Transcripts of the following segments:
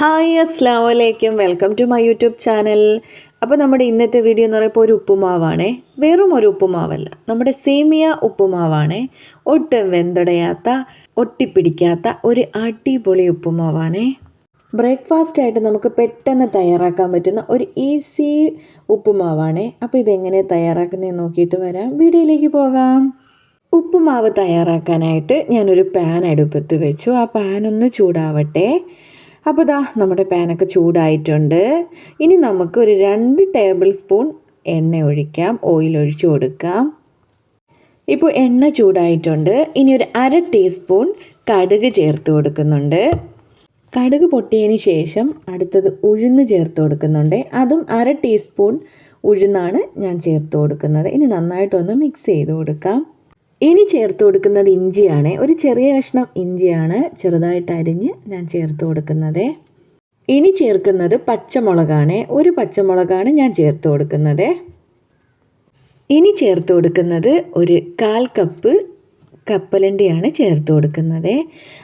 Hi അസ്സാം വലൈക്കും, welcome to my YouTube channel. അപ്പോൾ നമ്മുടെ ഇന്നത്തെ വീഡിയോ എന്ന് പറയുമ്പോൾ ഒരു ഉപ്പുമാവാണേ. വെറും ഒരു ഉപ്പുമാവല്ല, നമ്മുടെ സേമിയ ഉപ്പുമാവാണേ. ഒട്ടും വെന്തുടയാത്ത, ഒട്ടിപ്പിടിക്കാത്ത ഒരു അടിപൊളി ഉപ്പുമാവാണേ. ബ്രേക്ക്ഫാസ്റ്റ് ആയിട്ട് നമുക്ക് പെട്ടെന്ന് തയ്യാറാക്കാൻ പറ്റുന്ന ഒരു ഈസി ഉപ്പുമാവാണേ. അപ്പോൾ ഇതെങ്ങനെ തയ്യാറാക്കുന്നതെന്ന് നോക്കിയിട്ട് വരാം, വീഡിയോയിലേക്ക് പോകാം. ഉപ്പുമാവ് തയ്യാറാക്കാനായിട്ട് ഞാനൊരു പാൻ അടുപ്പത്ത് വെച്ചു. ആ പാൻ ഒന്ന് ചൂടാവട്ടെ. അപ്പോൾ ദാ നമ്മുടെ പാനൊക്കെ ചൂടായിട്ടുണ്ട്. ഇനി നമുക്ക് ഒരു 2 ടേബിൾ സ്പൂൺ എണ്ണ ഒഴിക്കാം, ഓയിൽ ഒഴിച്ചു കൊടുക്കാം. ഇപ്പോൾ എണ്ണ ചൂടായിട്ടുണ്ട്. ഇനി ഒരു 1/2 ടീസ്പൂൺ കടുക് ചേർത്ത് കൊടുക്കുന്നുണ്ട്. കടുക് പൊട്ടിയതിന് ശേഷം അടുത്തത് ഉഴുന്ന് ചേർത്ത് കൊടുക്കുന്നുണ്ട്. അതും 1/2 ടീസ്പൂൺ ഉഴുന്നാണ് ഞാൻ ചേർത്ത് കൊടുക്കുന്നത്. ഇനി നന്നായിട്ടൊന്ന് മിക്സ് ചെയ്ത് കൊടുക്കാം. ഇനി ചേർത്ത് കൊടുക്കുന്നത് ഇഞ്ചിയാണ്. ഒരു ചെറിയ കഷ്ണം ഇഞ്ചിയാണ് ചെറുതായിട്ട് അരിഞ്ഞ് ഞാൻ ചേർത്ത് കൊടുക്കുന്നത്. ഇനി ചേർക്കുന്നത് പച്ചമുളകാണ്. ഒരു പച്ചമുളകാണ് ഞാൻ ചേർത്ത് കൊടുക്കുന്നത്. ഇനി ചേർത്ത് കൊടുക്കുന്നത് ഒരു 1/4 കപ്പ് കപ്പലണ്ടിയാണ് ചേർത്ത് കൊടുക്കുന്നത്.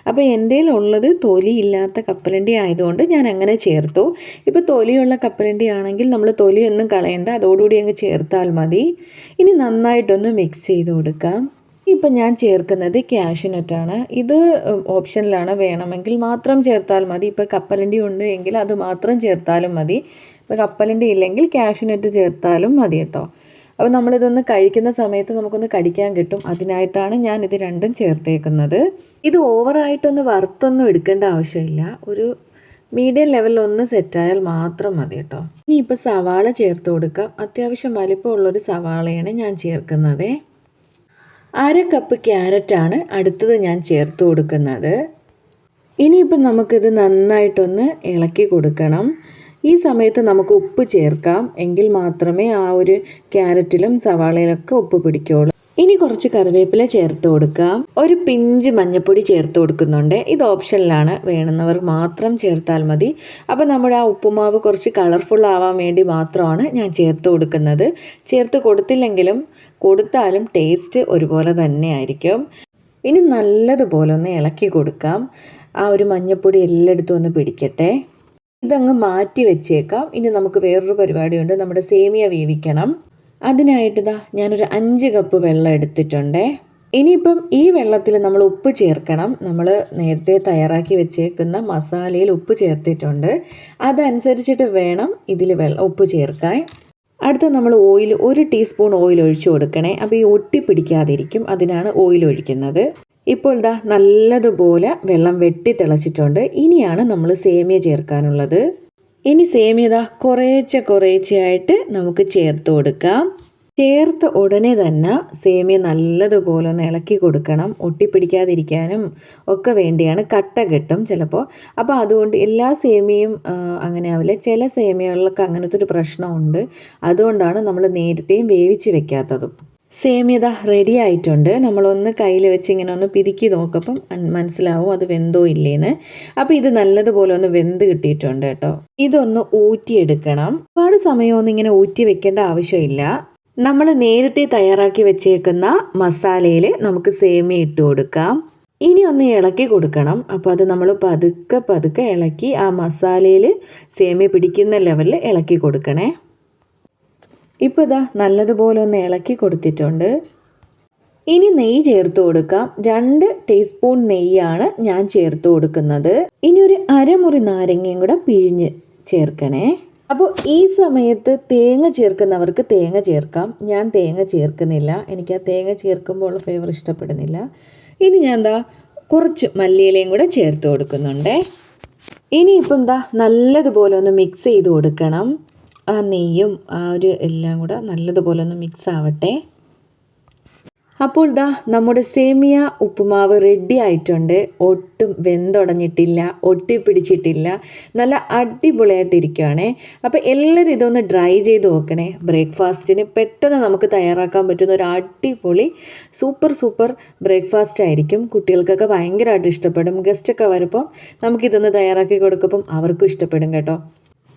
അപ്പോൾ എൻ്റെ ഉള്ളത് തൊലിയില്ലാത്ത കപ്പലണ്ടി ആയതുകൊണ്ട് ഞാൻ അങ്ങനെ ചേർത്തു. ഇപ്പോൾ തൊലിയുള്ള കപ്പലണ്ടി ആണെങ്കിൽ നമ്മൾ തൊലിയൊന്നും കളയണ്ട, അതോടുകൂടി അങ്ങ് ചേർത്താൽ മതി. ഇനി നന്നായിട്ടൊന്ന് മിക്സ് ചെയ്ത് കൊടുക്കാം. ഇപ്പം ഞാൻ ചേർക്കുന്നത് കാഷ്യൂനട്ടാണ്. ഇത് ഓപ്ഷനിലാണ്, വേണമെങ്കിൽ മാത്രം ചേർത്താൽ മതി. ഇപ്പോൾ കപ്പലണ്ടി ഉണ്ട് എങ്കിൽ അത് മാത്രം ചേർത്താലും മതി. ഇപ്പോൾ കപ്പലണ്ടി ഇല്ലെങ്കിൽ കാഷ്യൂനട്ട് ചേർത്താലും മതി കേട്ടോ. അപ്പോൾ നമ്മളിതൊന്ന് കഴിക്കുന്ന സമയത്ത് നമുക്കൊന്ന് കടിക്കാൻ കിട്ടും. അതിനായിട്ടാണ് ഞാൻ ഇത് രണ്ടും ചേർത്തേക്കുന്നത്. ഇത് ഓവറായിട്ടൊന്ന് വറുത്തൊന്നും എടുക്കേണ്ട ആവശ്യമില്ല. ഒരു മീഡിയം ലെവലിൽ ഒന്ന് സെറ്റായാൽ മാത്രം മതി കേട്ടോ. ഇനി ഇപ്പോൾ സവാള ചേർത്ത് കൊടുക്കാം. അത്യാവശ്യം വലിപ്പമുള്ളൊരു സവാളയാണ് ഞാൻ ചേർക്കുന്നത്. 1/2 കപ്പ് ക്യാരറ്റാണ് അടുത്തത് ഞാൻ ചേർത്ത് കൊടുക്കുന്നത്. ഇനിയിപ്പം നമുക്കിത് നന്നായിട്ടൊന്ന് ഇളക്കി കൊടുക്കണം. ഈ സമയത്ത് നമുക്ക് ഉപ്പ് ചേർക്കാം, എങ്കിൽ മാത്രമേ ആ ഒരു ക്യാരറ്റിലും സവാളയിലൊക്കെ ഉപ്പ് പിടിക്കുകയുള്ളൂ. ഇനി കുറച്ച് കറിവേപ്പില ചേർത്ത് കൊടുക്കാം. ഒരു പിഞ്ച് മഞ്ഞൾപ്പൊടി ചേർത്ത് കൊടുക്കുന്നുണ്ട്. ഇത് ഓപ്ഷനിലാണ്, വേണമെന്നവർ മാത്രം ചേർത്താൽ മതി. അപ്പോൾ നമ്മുടെ ആ ഉപ്പുമാവ് കുറച്ച് കളർഫുൾ ആവാൻ വേണ്ടി മാത്രമാണ് ഞാൻ ചേർത്ത് കൊടുക്കുന്നത്. ചേർത്ത് കൊടുത്തില്ലെങ്കിലും കൊടുത്താലും ടേസ്റ്റ് ഒരുപോലെ തന്നെ ആയിരിക്കും. ഇനി നല്ലതുപോലെ ഒന്ന് ഇളക്കി കൊടുക്കാം. ആ ഒരു മഞ്ഞൾപ്പൊടി എല്ലായിടത്തും ഒന്ന് പിടിക്കട്ടെ. ഇതങ്ങ് മാറ്റി വെച്ചേക്കാം. ഇനി നമുക്ക് വേറൊരു പരിപാടിയുണ്ട്, നമ്മുടെ സേമിയ വേവിക്കണം. അതിനായിട്ട് ഞാനൊരു 5 കപ്പ് വെള്ളം എടുത്തിട്ടുണ്ട്. ഇനിയിപ്പം ഈ വെള്ളത്തിൽ നമ്മൾ ഉപ്പ് ചേർക്കണം. നമ്മൾ നേരത്തെ തയ്യാറാക്കി വെച്ചേക്കുന്ന മസാലയിൽ ഉപ്പ് ചേർത്തിട്ടുണ്ട്. അതനുസരിച്ചിട്ട് വേണം ഇതിൽ ഉപ്പ് ചേർക്കാൻ. അടുത്ത നമ്മൾ ഓയിൽ, 1 ടീസ്പൂൺ ഓയിൽ ഒഴിച്ചു കൊടുക്കണേ. അപ്പോൾ ഈ ഒട്ടിപ്പിടിക്കാതിരിക്കും, അതിനാണ് ഓയിൽ ഒഴിക്കുന്നത്. ഇപ്പോൾ നല്ലതുപോലെ വെള്ളം വെട്ടി തിളച്ചിട്ടുണ്ട്. ഇനിയാണ് നമ്മൾ സേമിയ ചേർക്കാനുള്ളത്. ഇനി സേമിയ കുറേശ്ശെയായിട്ട് നമുക്ക് ചേർത്ത് കൊടുക്കാം. ചേർത്ത് ഉടനെ തന്നെ സേമിയ നല്ലതുപോലെ ഒന്ന് ഇളക്കി കൊടുക്കണം. ഒട്ടിപ്പിടിക്കാതിരിക്കാനും ഒക്കെ വേണ്ടിയാണ്. കട്ട കെട്ടും ചിലപ്പോൾ. അപ്പോൾ അതുകൊണ്ട് എല്ലാ സേമിയയും അങ്ങനെ ആവില്ല. ചില സേമിയകളിലൊക്കെ അങ്ങനത്തെ ഒരു പ്രശ്നമുണ്ട്. അതുകൊണ്ടാണ് നമ്മൾ നേരത്തെയും വേവിച്ച് വെക്കാത്തതും. സേമിയ റെഡി ആയിട്ടുണ്ട്. നമ്മളൊന്ന് കയ്യിൽ വെച്ച് ഇങ്ങനെ ഒന്ന് പിതുക്കി നോക്കപ്പം മനസ്സിലാവും അത് വെന്തോ ഇല്ലേന്ന്. അപ്പോൾ ഇത് നല്ലതുപോലെ ഒന്ന് വെന്ത് കിട്ടിയിട്ടുണ്ട് കേട്ടോ. ഇതൊന്ന് ഊറ്റിയെടുക്കണം. ഒരുപാട് സമയമൊന്നും ഇങ്ങനെ ഊറ്റി വെക്കേണ്ട ആവശ്യമില്ല. നമ്മൾ നേരത്തെ തയ്യാറാക്കി വെച്ചേക്കുന്ന മസാലയിൽ നമുക്ക് സേമിയ ഇട്ട് കൊടുക്കാം. ഇനി ഒന്ന് ഇളക്കി കൊടുക്കണം. അപ്പോൾ അത് നമ്മൾ പതുക്കെ ഇളക്കി ആ മസാലയിൽ സേമിയ പിടിക്കുന്ന ലെവലിൽ ഇളക്കി കൊടുക്കണേ. ഇപ്പോൾ നല്ലതുപോലെ ഒന്ന് ഇളക്കി കൊടുത്തിട്ടുണ്ട്. ഇനി നെയ്യ് ചേർത്ത് കൊടുക്കാം. 2 ടീസ്പൂൺ നെയ്യാണ് ഞാൻ ചേർത്ത് കൊടുക്കുന്നത്. ഇനി ഒരു അരമുറി നാരങ്ങയും കൂടെ പിഴിഞ്ഞ് ചേർക്കണേ. അപ്പോൾ ഈ സമയത്ത് തേങ്ങ ചേർക്കുന്നവർക്ക് തേങ്ങ ചേർക്കാം. ഞാൻ തേങ്ങ ചേർക്കുന്നില്ല, എനിക്ക് ആ തേങ്ങ ചേർക്കുമ്പോൾ ഉള്ള ഫ്ലേവർ ഇഷ്ടപ്പെടുന്നില്ല. ഇനി ഞാൻ കുറച്ച് മല്ലിയിലയും കൂടെ ചേർത്ത് കൊടുക്കുന്നുണ്ട്. ഇനിയിപ്പം നല്ലതുപോലെ ഒന്ന് മിക്സ് ചെയ്ത് കൊടുക്കണം. ആ നെയ്യും ആ ഒരു എല്ലാം കൂടെ നല്ലതുപോലെ ഒന്ന് മിക്സ് ആവട്ടെ. അപ്പോൾ നമ്മുടെ സേമിയ ഉപ്പുമാവ് റെഡി ആയിട്ടുണ്ട്. ഒട്ടും വെന്തുടഞ്ഞിട്ടില്ല, ഒട്ടിപ്പിടിച്ചിട്ടില്ല, നല്ല അടിപൊളിയായിട്ടിരിക്കുകയാണ്. അപ്പോൾ എല്ലാവരും ഇതൊന്ന് ട്രൈ ചെയ്ത് നോക്കണേ. ബ്രേക്ക്ഫാസ്റ്റിന് പെട്ടെന്ന് നമുക്ക് തയ്യാറാക്കാൻ പറ്റുന്ന ഒരു അടിപൊളി സൂപ്പർ ബ്രേക്ക്ഫാസ്റ്റ് ആയിരിക്കും. കുട്ടികൾക്കൊക്കെ ഭയങ്കരമായിട്ട് ഇഷ്ടപ്പെടും. ഗസ്റ്റൊക്കെ വരുമ്പം നമുക്കിതൊന്ന് തയ്യാറാക്കി കൊടുക്കുമ്പം അവർക്കും ഇഷ്ടപ്പെടും കേട്ടോ.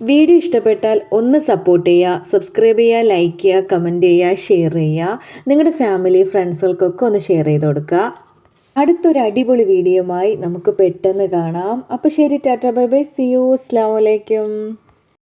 വീഡിയോ ഇഷ്ടപ്പെട്ടാൽ ഒന്ന് സപ്പോർട്ട് ചെയ്യുക, സബ്സ്ക്രൈബ് ചെയ്യുക, ലൈക്ക് ചെയ്യുക, കമൻറ്റ് ചെയ്യുക, ഷെയർ ചെയ്യുക. നിങ്ങളുടെ ഫാമിലി ഫ്രണ്ട്സുകൾക്കൊക്കെ ഒന്ന് ഷെയർ ചെയ്ത് കൊടുക്കുക. അടുത്തൊരു അടിപൊളി വീഡിയോയുമായി നമുക്ക് പെട്ടെന്ന് കാണാം. അപ്പോൾ ശരി, tata bye bye, see you, അസ്സലാമു അലൈക്കും.